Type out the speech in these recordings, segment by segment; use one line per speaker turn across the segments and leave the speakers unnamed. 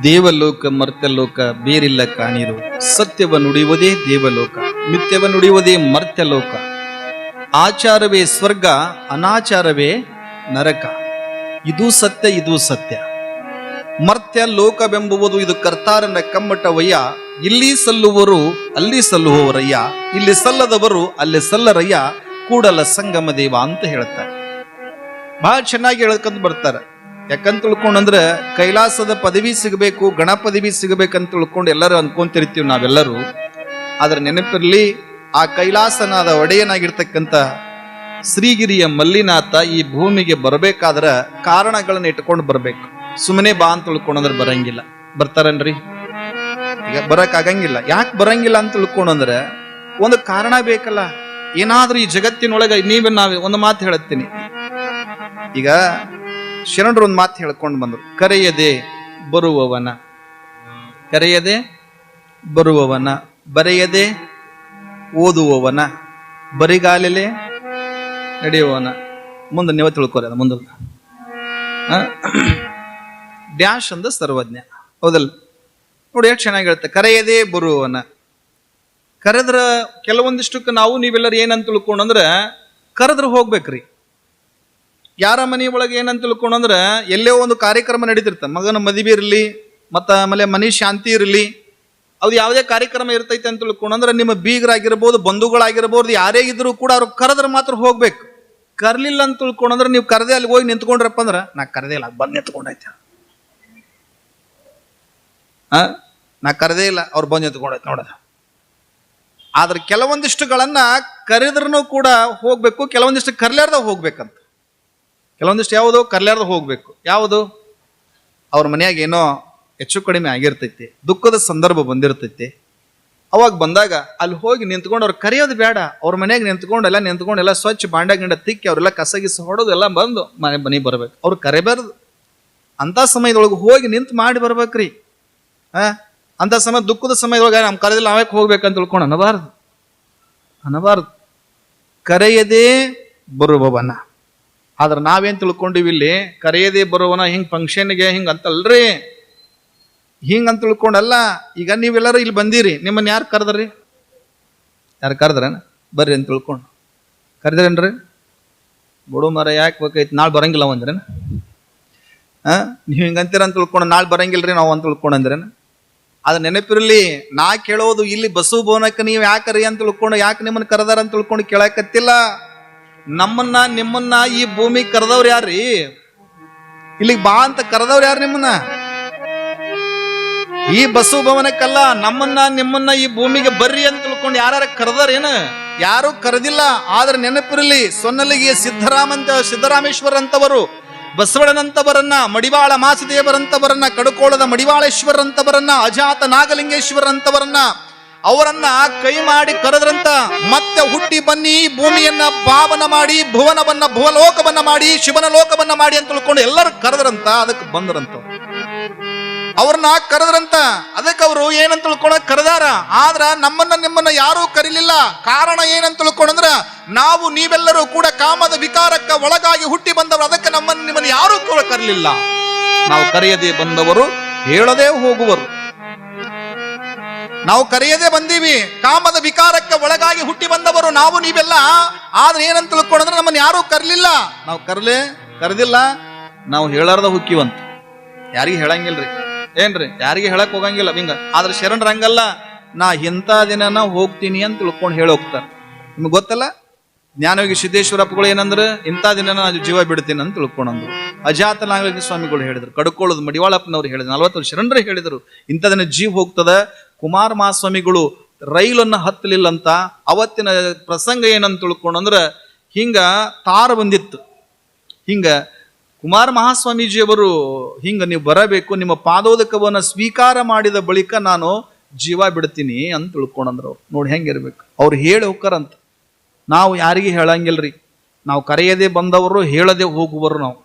ದೇವಲೋಕ ಮರ್ತ್ಯಲೋಕ ಬೇರಿಲ್ಲ ಕಾಣಿರು. ಸತ್ಯವ ನುಡಿಯುವುದೇ ದೇವಲೋಕ, ಮಿಥ್ಯವ ನುಡಿಯುವುದೇ ಮರ್ತ್ಯಲೋಕ. ಆಚಾರವೇ ಸ್ವರ್ಗ, ಅನಾಚಾರವೇ ನರಕ. ಇದು ಸತ್ಯ, ಇದು ಸತ್ಯ. ಮರ್ತ್ಯ ಲೋಕವೆಂಬುವುದು ಇದು ಕರ್ತಾರನ ಕಮ್ಮಟವಯ್ಯ. ಇಲ್ಲಿ ಸಲ್ಲುವರು ಅಲ್ಲಿ ಸಲ್ಲುವವರಯ್ಯ, ಇಲ್ಲಿ ಸಲ್ಲದವರು ಅಲ್ಲಿ ಸಲ್ಲರಯ್ಯ, ಕೂಡಲ ಸಂಗಮ ದೇವ ಅಂತ ಹೇಳ್ತಾರೆ. ಬಹಳ ಚೆನ್ನಾಗಿ ಹೇಳ್ಕೊಂಡ್ ಬರ್ತಾರೆ. ಯಾಕಂತ ತಿಳ್ಕೊಂಡ್ರೆ ಕೈಲಾಸದ ಪದವಿ ಸಿಗಬೇಕು, ಗಣ ಪದವಿ ಸಿಗಬೇಕಂತ ತಿಳ್ಕೊಂಡು ಎಲ್ಲರೂ ಅನ್ಕೊಂತಿರ್ತೀವಿ ನಾವೆಲ್ಲರೂ. ಆದ್ರೆ ನೆನಪಿರ್ಲಿ, ಆ ಕೈಲಾಸನಾದ ಒಡೆಯನಾಗಿರ್ತಕ್ಕಂಥ ಶ್ರೀಗಿರಿಯ ಮಲ್ಲಿನಾಥ ಈ ಭೂಮಿಗೆ ಬರಬೇಕಾದ್ರೆ ಕಾರಣಗಳನ್ನ ಇಟ್ಕೊಂಡು ಬರ್ಬೇಕು. ಸುಮ್ಮನೆ ಬಾ ಅಂತ ತಿಳ್ಕೊಂಡ್ರೆ ಬರಂಗಿಲ್ಲ. ಬರ್ತಾರನ್ರಿ? ಈಗ ಬರಕ್ ಆಗಂಗಿಲ್ಲ. ಯಾಕೆ ಬರಂಗಿಲ್ಲ ಅಂತ ತಿಳ್ಕೊಂಡ್ರೆ ಒಂದು ಕಾರಣ ಬೇಕಲ್ಲ. ಏನಾದ್ರೂ ಈ ಜಗತ್ತಿನೊಳಗೆ ನಾವೇ ಒಂದು ಮಾತು ಹೇಳುತ್ತೀನಿ. ಈಗ ಶರಣರು ಒಂದು ಮಾತು ಹೇಳ್ಕೊಂಡು ಬಂದ್ರು, ಕರೆಯದೆ ಬರುವವನ, ಕರೆಯದೆ ಬರುವವನ, ಬರೆಯದೆ ಓದುವವನ, ಬರಿಗಾಲಲೆ ನಡೆಯುವವನ. ಮುಂದೆ ನೀವು ತಿಳ್ಕೊರಿ, ಅದು ಮುಂದೆ ಡ್ಯಾಶ್ ಅಂದ ಸರ್ವಜ್ಞ. ಹೌದಲ್ಲ? ನೋಡಿ ಎಷ್ಟು ಚೆನ್ನಾಗಿ ಹೇಳುತ್ತೆ, ಕರೆಯದೇ ಬರುವವನ. ಕರೆದ್ರ ಕೆಲವೊಂದಿಷ್ಟಕ್ಕೆ ನಾವು ನೀವೆಲ್ಲರೂ ಏನಂತ ತಿಳ್ಕೊಂಡ್ರೆ ಕರೆದ್ರೆ ಹೋಗ್ಬೇಕ್ರಿ. ಯಾರ ಮನೆ ಒಳಗೆ ಏನಂತ ತಿಳ್ಕೊಂಡ್ರೆ ಎಲ್ಲೇ ಒಂದು ಕಾರ್ಯಕ್ರಮ ನಡೀತಿರ್ತ, ಮಗನ ಮದುವೆ ಇರಲಿ, ಮತ್ತು ಆಮೇಲೆ ಮನೆ ಶಾಂತಿ ಇರಲಿ, ಅದು ಯಾವುದೇ ಕಾರ್ಯಕ್ರಮ ಇರ್ತೈತೆ ಅಂತ ತಿಳ್ಕೊಂಡ್ರೆ ನಿಮ್ಮ ಬೀಗರಾಗಿರ್ಬೋದು, ಬಂಧುಗಳಾಗಿರ್ಬೋದು, ಯಾರೇ ಇದ್ರು ಕೂಡ ಅವ್ರು ಕರೆದ್ರೆ ಮಾತ್ರ ಹೋಗ್ಬೇಕು. ಕರ್ಲಿಲ್ಲ ಅಂತ ತಿಳ್ಕೊಂಡ್ರೆ ನೀವು ಕರೆದೇ ಅಲ್ಲಿ ಹೋಗಿ ನಿಂತ್ಕೊಂಡ್ರಪ್ಪ ಅಂದ್ರೆ ನಾ ಕರೆದೇ ಇಲ್ಲ, ಬಂದು ನಿಂತ್ಕೊಂಡೈತೆ. ನಾ ಕರೆದೇ ಇಲ್ಲ, ಅವ್ರು ಬಂದು ನಿಂತ್ಕೊಂಡೈತೆ ನೋಡೋದು. ಆದ್ರೆ ಕೆಲವೊಂದಿಷ್ಟುಗಳನ್ನ ಕರೆದ್ರೂ ಕೂಡ ಹೋಗ್ಬೇಕು, ಕೆಲವೊಂದಿಷ್ಟು ಕರ್ಲಾರ್ದ ಹೋಗ್ಬೇಕಂತ. ಕೆಲವೊಂದಿಷ್ಟು ಯಾವುದು ಕರ್ಲಾರ್ದ ಹೋಗ್ಬೇಕು. ಯಾವುದು? ಅವ್ರ ಮನೆಯಾಗ ಏನೋ ಹೆಚ್ಚು ಕಡಿಮೆ ಆಗಿರ್ತೈತಿ, ದುಃಖದ ಸಂದರ್ಭ ಬಂದಿರ್ತೈತಿ. ಅವಾಗ ಬಂದಾಗ ಅಲ್ಲಿ ಹೋಗಿ ನಿಂತ್ಕೊಂಡು ಅವ್ರು ಕರೆಯೋದು ಬೇಡ. ಅವ್ರ ಮನೆಯಾಗ ನಿಂತ್ಕೊಂಡು ಎಲ್ಲ ಸ್ವಚ್ಛ ಬಾಂಡ ಗಿಂಡ ತಿಕ್ಕಿ ಅವರೆಲ್ಲ ಕಸಗಿಸ ಹೊಡೋದು ಎಲ್ಲ ಬಂದು ಮನೆ ಬರ್ಬೇಕು. ಅವ್ರು ಕರೆಬಾರ್ದು. ಅಂತ ಸಮಯದೊಳಗೆ ಹೋಗಿ ನಿಂತು ಮಾಡಿ ಬರ್ಬೇಕ್ರಿ. ಅಂತ ಸಮಯ, ದುಃಖದ ಸಮಯದೊಳಗೆ ನಮ್ಮ ಕರೆದಿಲ್ಲ ನಾವೇ ಹೋಗ್ಬೇಕಂತ ತಿಳ್ಕೊಂಡು ಅನ್ನಬಾರ್ದು. ಕರೆಯದೇ ಬರುವವನ. ಆದ್ರೆ ನಾವೇನ್ ತಿಳ್ಕೊಂಡಿವಿ ಇಲ್ಲಿ, ಕರೆಯದೇ ಬರುವವನ ಹಿಂಗ್ ಫಂಕ್ಷನ್ಗೆ ಹಿಂಗ ಅಂತಲ್ರಿ, ಹಿಂಗಂತ ತಿಳ್ಕೊಂಡಲ್ಲ. ಈಗ ನೀವೆಲ್ಲರೂ ಇಲ್ಲಿ ಬಂದಿರಿ, ನಿಮ್ಮನ್ನ ಯಾರು ಕರೆದ್ರಿ? ಯಾರು ಕರೆದ್ರೇನ? ಬರ್ರಿ ಅಂತ ತಿಳ್ಕೊಂಡು ಕರೆದ್ರೇನ್ರಿ? ಬಿಡು ಮರ, ಯಾಕೆ ಬೇಕೈತಿ, ನಾಳೆ ಬರಂಗಿಲ್ಲ ಅಂದ್ರೇನ? ನೀವು ಹಿಂಗಂತೀರ ಅಂತ ತಿಳ್ಕೊಂಡು ನಾಳೆ ಬರಂಗಿಲ್ರಿ ನಾವು ಅಂತ ತಿಳ್ಕೊಂಡಂದ್ರೇನ? ಅದು ನೆನಪಿರಲಿ, ನಾ ಕೇಳೋದು ಇಲ್ಲಿ ಬಸವ ಭವನಕ್ಕೆ ನೀವು ಯಾಕರಿ ಅಂತ ತಿಳ್ಕೊಂಡು, ಯಾಕೆ ನಿಮ್ಮನ್ನ ಕರೆದಾರ ಅಂತ ತಿಳ್ಕೊಂಡು ಕೇಳಕತ್ತಿಲ್ಲ. ನಮ್ಮನ್ನ ನಿಮ್ಮನ್ನ ಈ ಭೂಮಿ ಕರೆದವ್ರು ಯಾರ್ರಿ? ಇಲ್ಲಿಗೆ ಬಾ ಅಂತ ಕರೆದವ್ರು ಯಾರು ನಿಮ್ಮನ್ನ? ಈ ಬಸವ ಭವನಕ್ಕಲ್ಲ, ನಮ್ಮನ್ನ ನಿಮ್ಮನ್ನ ಈ ಭೂಮಿಗೆ ಬರ್ರಿ ಅಂತ ತಿಳ್ಕೊಂಡು ಯಾರು ಕರೆದಾರೇನು? ಯಾರು ಕರೆದಿಲ್ಲ. ಆದ್ರೆ ನೆನಪಿರಲಿ, ಸೊನ್ನಲಿಗೆ ಸಿದ್ದರಾಮೇಶ್ವರ ಅಂತವರು, ಬಸವಣ್ಣನಂತವರನ್ನ, ಮಡಿವಾಳ ಮಾಸದೇವರಂತವರನ್ನ, ಕಡುಕೋಳದ ಮಡಿವಾಳೇಶ್ವರಂತವರನ್ನ, ಅಜಾತ ನಾಗಲಿಂಗೇಶ್ವರಂತವರನ್ನ, ಅವರನ್ನ ಕೈ ಮಾಡಿ ಕರೆದ್ರಂತ. ಮತ್ತೆ ಹುಟ್ಟಿ ಬನ್ನಿ, ಭೂಮಿಯನ್ನ ಪಾವನ ಮಾಡಿ, ಭುವಲೋಕವನ್ನ ಮಾಡಿ, ಶಿವನ ಲೋಕವನ್ನ ಮಾಡಿ ಅಂತ ತಿಳ್ಕೊಂಡು ಎಲ್ಲರೂ ಕರೆದ್ರಂತ. ಅದಕ್ಕೆ ಬಂದ್ರಂತ, ಅವ್ರನ್ನ ಕರೆದ್ರಂತ. ಅದಕ್ಕೆ ಅವರು ಏನಂತ ತಿಳ್ಕೊಂಡ ಕರೆದಾರ. ಆದ್ರ ನಿಮ್ಮನ್ನ ಯಾರೂ ಕರೀಲಿಲ್ಲ. ಕಾರಣ ಏನಂತ ತಿಳ್ಕೊಂಡ್ರ, ನಾವು ನೀವೆಲ್ಲರೂ ಕೂಡ ಕಾಮದ ವಿಕಾರಕ್ಕೆ ಒಳಗಾಗಿ ಹುಟ್ಟಿ ಬಂದವರು. ಅದಕ್ಕೆ ನಿಮ್ಮನ್ನ ಯಾರೂ ಕೂಡ ಕರೀಲಿಲ್ಲ. ನಾವು ಕರೆಯದೆ ಬಂದವರು, ಹೇಳದೆ ಹೋಗುವರು. ನಾವು ಕರೆಯದೆ ಬಂದೀವಿ, ಕಾಮದ ವಿಕಾರಕ್ಕೆ ಒಳಗಾಗಿ ಹುಟ್ಟಿ ಬಂದವರು ನಾವು ನೀವೆಲ್ಲ. ಆದ್ರೆ ಏನಂತ ತಿಳ್ಕೊಂಡ್ರೆ ನಮ್ಮನ್ನ ಯಾರೂ ಕರ್ಲಿಲ್ಲ. ನಾವು ಕರೆದಿಲ್ಲ, ನಾವು ಹೇಳಾರ್ದ ಹುಕ್ಕಿವಂತ. ಯಾರಿಗೆ ಹೇಳಂಗಿಲ್ರಿ, ಏನ್ರಿ? ಯಾರಿಗೆ ಹೇಳಕ್ ಹೋಗಂಗಿಲ್ಲ ಹಿಂಗ. ಆದ್ರೆ ಶರಣರಂಗಲ್ಲ, ನಾ ಇಂಥ ದಿನ ಹೋಗ್ತೀನಿ ಅಂತ ತಿಳ್ಕೊಂಡು ಹೇಳೋಗ್ತಾರೆ. ನಿಮ್ಗೆ ಗೊತ್ತಲ್ಲ, ಜ್ಞಾನಯೋಗಿ ಸಿದ್ದೇಶ್ವರಪ್ಪಗಳು ಏನಂದ್ರೆ, ಇಂಥ ದಿನ ನಾನು ಜೀವ ಬಿಡ್ತೀನಿ ಅಂತ ತಿಳ್ಕೊಂಡಂದ್ರು. ಅಜಾತ ನಾಗಲಿಂಗ ಸ್ವಾಮಿಗಳು ಹೇಳಿದ್ರು, ಕಡುಕೋಳದ ಮಡಿವಾಳಪ್ಪನವ್ರು ಹೇಳಿದ್ರು, 40 ಶರಣರು ಹೇಳಿದ್ರು ಇಂಥ ದಿನ ಜೀವ ಹೋಗ್ತದ. ಕುಮಾರ ಮಹಾಸ್ವಾಮಿಗಳು ರೈಲನ್ನು ಹತ್ತಲಿಲ್ಲ ಅಂತ ಅವತ್ತಿನ ಪ್ರಸಂಗ ಏನಂತ ತಿಳ್ಕೊಂಡಂದ್ರೆ, ಹಿಂಗ ತಾರ ಬಂದಿತ್ತು. ಹಿಂಗ ಕುಮಾರ ಮಹಾಸ್ವಾಮೀಜಿಯವರು ಹಿಂಗ ನೀವು ಬರಬೇಕು, ನಿಮ್ಮ ಪಾದೋದಕವನ್ನು ಸ್ವೀಕಾರ ಮಾಡಿದ ಬಳಿಕ ನಾನು ಜೀವ ಬಿಡ್ತೀನಿ ಅಂತ ತಿಳ್ಕೊಂಡಂದ್ರು. ಅವ್ರು ನೋಡಿ ಹೆಂಗಿರ್ಬೇಕು. ಅವ್ರು ಹೇಳಿ ಹೋಗ್ತಾರಂತ. ನಾವು ಯಾರಿಗೆ ಹೇಳಂಗಿಲ್ರಿ. ನಾವು ಕರೆಯದೆ ಬಂದವರು, ಹೇಳದೆ ಹೋಗುವರು ನಾವು.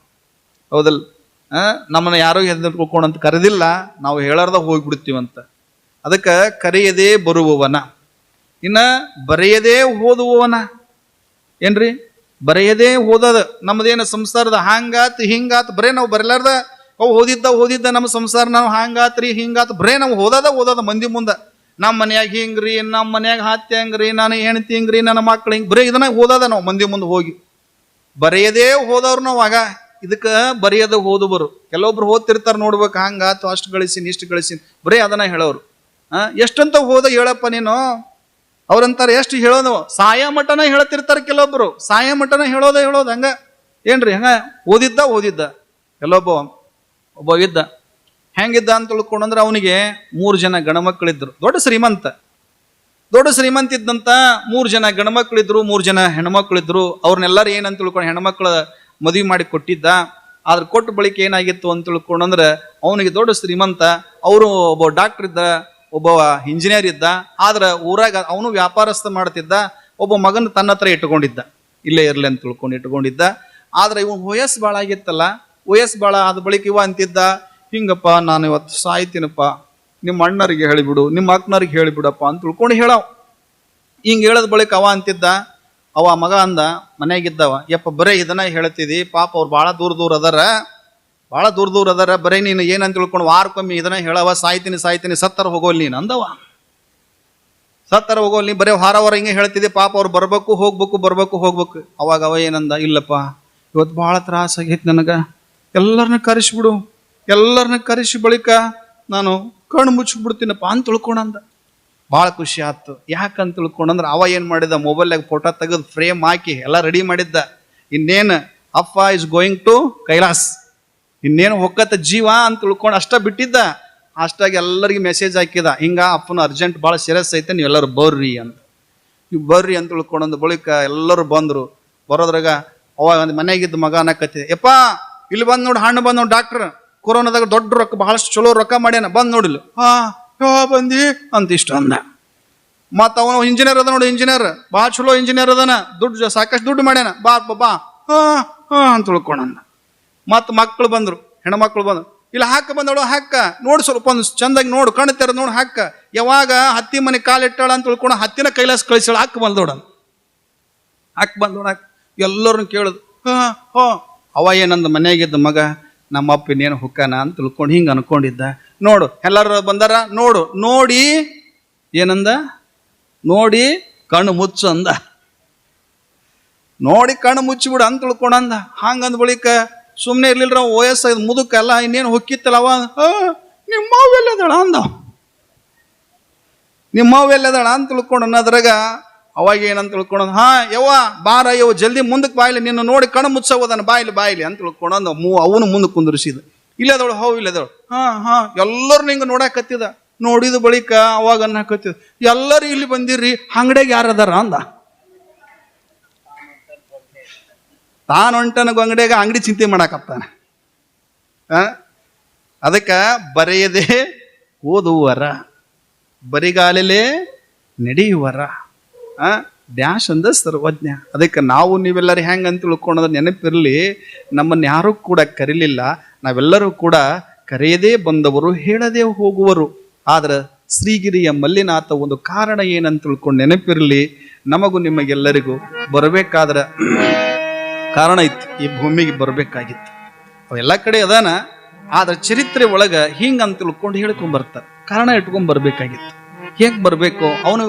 ಹೌದಲ್ಲ? ನಮ್ಮನ್ನ ಯಾರೋ ಹೆದರ್ಕೊಂಡಂತ ಕರೆದಿಲ್ಲ, ನಾವು ಹೇಳಾರ್ದ ಹೋಗ್ಬಿಡ್ತೀವಂತ. ಅದಕ್ಕೆ ಕರೆಯದೇ ಬರುವವನ. ಇನ್ನ ಬರೆಯದೇ ಓದುವವನ ಏನ್ರಿ? ಬರೆಯದೇ ಓದದ ನಮ್ದೇನು ಸಂಸಾರದ ಹಾಂಗಾತ್ ಹಿಂಗಾತ್, ಬರೇ ನಾವು ಬರಲಾರ್ದ ಅವು ಓದಿದ್ದ ನಮ್ಮ ಸಂಸಾರ ನಾವು ಹಂಗಾತ್ರಿ ಹಿಂಗಾತ್ ಬರೇ ನಾವು ಓದೋದ ಮಂದಿ ಮುಂದೆ ನಮ್ಮ ಮನ್ಯಾಗ ಹಿಂಗ್ರಿ, ನಮ್ಮ ಮನ್ಯಾಗ ಹತ್ತಿ ಹಂಗ್ರಿ, ನಾನು ಹೆಣ್ತಿ ಹಿಂಗ್ರಿ, ನನ್ನ ಮಕ್ಳು ಹಿಂಗೆ ಬರೀ ಇದನ್ನ ಓದೋದ ನಾವು ಮಂದಿ ಮುಂದೆ ಹೋಗಿ. ಬರೆಯದೇ ಹೋದವ್ರು ನಾವು ಆಗ ಇದಕ್ಕೆ ಬರೆಯದ ಓದುವರು. ಕೆಲವೊಬ್ರು ಓದ್ತಿರ್ತಾರೆ ನೋಡ್ಬೇಕು, ಹಂಗಾತು ಅಷ್ಟು ಗಳಿಸಿನಿ ಇಷ್ಟು ಗಳಿಸಿನಿ ಬರೀ ಅದನ್ನ ಹೇಳೋರು. ಎಷ್ಟಂತ ಹೋದ ಹೇಳಪ್ಪ ನೀನು. ಅವ್ರಂತಾರೆ ಎಷ್ಟು ಹೇಳೋದು, ಸಾಯ ಮಠನ ಹೇಳ್ತಿರ್ತಾರೆ ಕೆಲವೊಬ್ರು, ಸಾಯ ಮಠನ ಹೇಳೋದು ಹಂಗ ಏನ್ರಿ ಹಂಗ ಓದಿದ್ದ ಒಬ್ಬ ಇದ್ದ. ಹೆಂಗಿದ್ದ ಅಂತ ತಿಳ್ಕೊಂಡ್ರೆ ಅವನಿಗೆ 3 ಜನ ಗಣಮಕ್ಕಳಿದ್ರು. ದೊಡ್ಡ ಶ್ರೀಮಂತ ಇದ್ದಂತ 3 ಜನ ಗಣಮಕ್ಕಳಿದ್ರು, 3 ಜನ ಹೆಣ್ಮಕ್ಳಿದ್ರು. ಅವ್ರನ್ನೆಲ್ಲರೂ ಏನಂತ ತಿಳ್ಕೊಂಡು ಹೆಣ್ಮಕ್ಳ ಮದುವೆ ಮಾಡಿ ಕೊಟ್ಟಿದ್ದ. ಆದ್ರೆ ಕೊಟ್ಟ ಬಳಿಕ ಏನಾಗಿತ್ತು ಅಂತ ತಿಳ್ಕೊಂಡ್ರೆ ಅವನಿಗೆ ದೊಡ್ಡ ಶ್ರೀಮಂತ, ಅವರು ಒಬ್ಬ ಡಾಕ್ಟರ್ ಇದ್ದ, ಒಬ್ಬ ಇಂಜಿನಿಯರ್ ಇದ್ದ. ಆದ್ರೆ ಊರಾಗ ಅವನು ವ್ಯಾಪಾರಸ್ಥ ಮಾಡ್ತಿದ್ದ. ಒಬ್ಬ ಮಗನ ತನ್ನ ಹತ್ರ ಇಟ್ಕೊಂಡಿದ್ದ, ಇಲ್ಲೇ ಇರ್ಲಿ ಅಂತ ತಿಳ್ಕೊಂಡು ಇಟ್ಕೊಂಡಿದ್ದ. ಆದ್ರೆ ಇವನ್ ವಯಸ್ಸು ಭಾಳ ಆಗಿತ್ತಲ್ಲ, ವಯಸ್ಸು ಭಾಳ ಆದ ಬಳಿಕ ಇವ ಅಂತಿದ್ದ, ಹಿಂಗಪ್ಪ ನಾನು ಇವತ್ತು ಸಾಯ್ತೀನಪ್ಪ, ನಿಮ್ಮ ಅಣ್ಣರಿಗೆ ಹೇಳಿಬಿಡು, ನಿಮ್ಮ ಅಕ್ಕನವ್ರಿಗೆ ಹೇಳಿಬಿಡಪ್ಪ ಅಂತ ತಿಳ್ಕೊಂಡು ಹೇಳವ್. ಹಿಂಗೆ ಹೇಳದ ಬಳಿಕ ಅವ ಅಂತಿದ್ದ, ಅವ ಮಗ ಅಂದ ಮನೆಯಾಗಿದ್ದವ, ಯಪ್ಪ ಬರೇ ಇದನ್ನ ಹೇಳ್ತಿದಿ, ಪಾಪ ಅವ್ರು ಭಾಳ ದೂರ ಅದಾರ, ಬರೀ ನೀನು ಏನಂತ ತಿಳ್ಕೊಂಡು ವಾರಕ್ಕೊಮ್ಮೆ ಇದನ್ನ ಹೇಳವ, ಸಾಯ್ತೀನಿ ಸತ್ತರ ಹೋಗೋಲ್ ನೀನು ಅಂದವ. ಸತ್ತರ ಹೋಗೋಲ್ ನೀ ಬರೀ ವಾರ ಹಿಂಗೆ ಹೇಳ್ತಿದ್ದೆ, ಪಾಪ ಅವ್ರು ಬರ್ಬೇಕು ಹೋಗ್ಬೇಕು. ಅವಾಗ ಅವ ಏನಂದ, ಇಲ್ಲಪ್ಪ ಇವತ್ತು ಭಾಳ ತ್ರಾಸ ಆಗೈತಿ ನನಗೆ, ಎಲ್ಲರನ್ನ ಕರೆಸಿ ಬಳಿಕ ನಾನು ಕಣ್ಣು ಮುಚ್ಚಿಬಿಡ್ತೀನಪ್ಪ ಅಂತ ತಿಳ್ಕೊಂಡಂದ. ಭಾಳ ಖುಷಿ ಆಯ್ತು. ಯಾಕಂತ ತಿಳ್ಕೊಂಡಂದ್ರೆ ಅವ ಏನು ಮಾಡಿದ, ಮೊಬೈಲ್ನಾಗ ಫೋಟೋ ತೆಗೆದು ಫ್ರೇಮ್ ಹಾಕಿ ಎಲ್ಲ ರೆಡಿ ಮಾಡಿದ್ದ. ಇನ್ನೇನು ಅಪ್ಪ ಇಸ್ ಗೋಯಿಂಗ್ ಟು ಕೈಲಾಸ್, ಇನ್ನೇನು ಹೊಕ್ಕತ್ತ ಜೀವ ಅಂತ ತಿಳ್ಕೊಂಡು ಅಷ್ಟ ಬಿಟ್ಟಿದ್ದ. ಅಷ್ಟಾಗಿ ಎಲ್ಲರಿಗೆ ಮೆಸೇಜ್ ಹಾಕಿದ, ಹಿಂಗ ಅಪ್ಪನ ಅರ್ಜೆಂಟ್ ಭಾಳ ಸೀರಿಯಸ್ ಐತೆ, ನೀವೆಲ್ಲರೂ ಬರ್ರಿ ಅಂತ. ನೀವು ಬರ್ರಿ ಅಂತ ತಿಳ್ಕೊಂಡಂದು ಬಳಿಕ ಎಲ್ಲರೂ ಬಂದರು. ಬರೋದ್ರಾಗ ಅವಾಗ ಒಂದು ಮನೆಯಾಗಿದ್ದ ಮಗ ಅನ್ನಕತ್ತಿದೆ, ಯಪ್ಪ ಇಲ್ಲಿ ಬಂದು ನೋಡಿ, ಹಣ್ಣು ಬಂದ್ ನೋಡಿ, ಡಾಕ್ಟರ್ ಕೊರೋನಾದಾಗ ದೊಡ್ಡ ರೊಕ್ಕ ಬಹಳಷ್ಟು ಚಲೋ ರೊಕ್ಕ ಮಾಡ್ಯಾನ, ಬಂದು ನೋಡಿಲ್ಲ. ಬಂದಿ ಅಂತ ಇಷ್ಟು ಅಂದ. ಮತ್ತು ಅವನು ಇಂಜಿನಿಯರ್ ಅದ ನೋಡಿ, ಇಂಜಿನಿಯರ್ ಭಾಳ ಚಲೋ ಇಂಜಿನಿಯರ್ ಅದನ, ಸಾಕಷ್ಟು ದುಡ್ಡು ಮಾಡ್ಯಾನ, ಬಾ ಅಂತ ತಿಳ್ಕೊಂಡಂದ. ಮತ್ತು ಮಕ್ಕಳು ಬಂದರು, ಹೆಣ್ಮಕ್ಳು ಬಂದ್ರು, ಇಲ್ಲಿ ಹಾಕ ಬಂದವಳು ಹಾಕ ನೋಡಿ, ಸ್ವಲ್ಪ ಒಂದು ಚಂದಾಗಿ ನೋಡು, ಕಣ್ಣು ತೆರೆದು ನೋಡಿ ಹಾಕ. ಯಾವಾಗ ಹತ್ತಿ ಮನೆ ಕಾಲಿಟ್ಟಾಳ ಅಂತ ತಿಳ್ಕೊಂಡು ಹತ್ತಿನ ಕೈಲಾಸ ಕಳಿಸಾಳ, ಹಾಕ ಬಂದೋಡ ಎಲ್ಲರನ್ನು ಕೇಳುದು. ಅವ ಏನಂದ, ಮನೆಯಾಗಿದ್ದ ಮಗ ನಮ್ಮ ಅಪ್ಪ ಇನ್ನೇನು ಹುಕ್ಕಾನ ಅಂತ ತಿಳ್ಕೊಂಡು ಹಿಂಗೆ ಅನ್ಕೊಂಡಿದ್ದ. ನೋಡು ಎಲ್ಲರೂ ಬಂದಾರ, ನೋಡಿ ಏನಂದ, ನೋಡಿ ಕಣ್ಣು ಮುಚ್ಚು ಅಂದ. ನೋಡಿ ಕಣ್ಣು ಮುಚ್ಚಿಬಿಡು ಅಂತ ತಿಳ್ಕೊಂಡಂದ. ಹಂಗಂದ ಬಳಿಕ ಸುಮ್ಮನೆ ಇರ್ಲಿಲ್ರ, ವಯಸ್ಸಾಗ ಮುದುಕಲ್ಲ, ಇನ್ನೇನು ಹೊಕ್ಕಿತ್ತಲ್ಲ. ಅವ ನಿಮ್ಮವೆಲ್ಲದಳ ಅಂದ, ನಿಮ್ಮವೆಲ್ಲದಳ ಅಂತ ತಿಳ್ಕೊಂಡು ಅನ್ನೋದ್ರಾಗ ಅವಾಗ ಏನಂತ ತಿಳ್ಕೊಂಡು, ಯವ್ವ ಬಾರ ಯವ್ವ ಜಲ್ದಿ ಮುಂದಕ್ಕೆ ಬಾಯ್ಲಿ, ನಿನ್ನ ನೋಡಿ ಕಣ್ಣು ಮುಚ್ಚೋದನ ಬಾಯ್ಲಿ ಅಂತ ತಿಳ್ಕೊಂಡಂದ. ಅವನು ಮುಂದಕ್ಕೆ ಕುಂದಿರಿಸಿದ. ಇಲ್ಲದವಳು ಇಲ್ಲದವಳು ಎಲ್ಲರೂ ಹಿಂಗೆ ನೋಡಕತ್ತಿದ. ನೋಡಿದ ಬಳಿಕ ಅವಾಗ ಅನ್ನಕತ್ತಿದ, ಎಲ್ಲರೂ ಇಲ್ಲಿ ಬಂದಿರ್ರಿ, ಅಂಗಡಿಯಾಗ ಯಾರದಾರ ಅಂದ. ತಾನು ಹೊಂಟನ ಅಂಗಡಿಯಾಗ ಅಂಗಡಿ ಚಿಂತೆ ಮಾಡಾಕತ್ತಾನ. ಅದಕ್ಕೆ ಬರೆಯದೆ ಓದುವರ, ಬರಿಗಾಲಲೇ ನಡೆಯುವರ, ಡ್ಯಾಶ್ ಅಂದ ಸರ್ವಜ್ಞ. ಅದಕ್ಕೆ ನಾವು ನೀವೆಲ್ಲರೂ ಹೆಂಗೆ ಅಂತ ತಿಳ್ಕೊಂಡ್ರೆ ನೆನಪಿರಲಿ, ನಮ್ಮನ್ನು ಯಾರೂ ಕೂಡ ಕರೀಲಿಲ್ಲ, ನಾವೆಲ್ಲರೂ ಕೂಡ ಕರೆಯದೇ ಬಂದವರು, ಹೇಳದೇ ಹೋಗುವರು. ಆದ್ರೆ ಶ್ರೀಗಿರಿಯ ಮಲ್ಲಿನಾಥ ಒಂದು ಕಾರಣ ಏನಂತ ತಿಳ್ಕೊಂಡು ನೆನಪಿರಲಿ, ನಮಗೂ ನಿಮಗೆಲ್ಲರಿಗೂ ಬರಬೇಕಾದ್ರೆ ಕಾರಣ ಇತ್ತು, ಈ ಭೂಮಿಗೆ ಬರಬೇಕಾಗಿತ್ತು. ಅವೆಲ್ಲ ಕಡೆ ಅದಾನ, ಆದ್ರೆ ಚರಿತ್ರೆ ಒಳಗೆ ಹಿಂಗಂತ ತಿಳ್ಕೊಂಡು ಹೇಳ್ಕೊಂಡ್ಬರ್ತಾರೆ, ಕಾರಣ ಇಟ್ಕೊಂಡ್ ಬರ್ಬೇಕಾಗಿತ್ತು. ಹೇಗೆ ಬರಬೇಕು, ಅವನು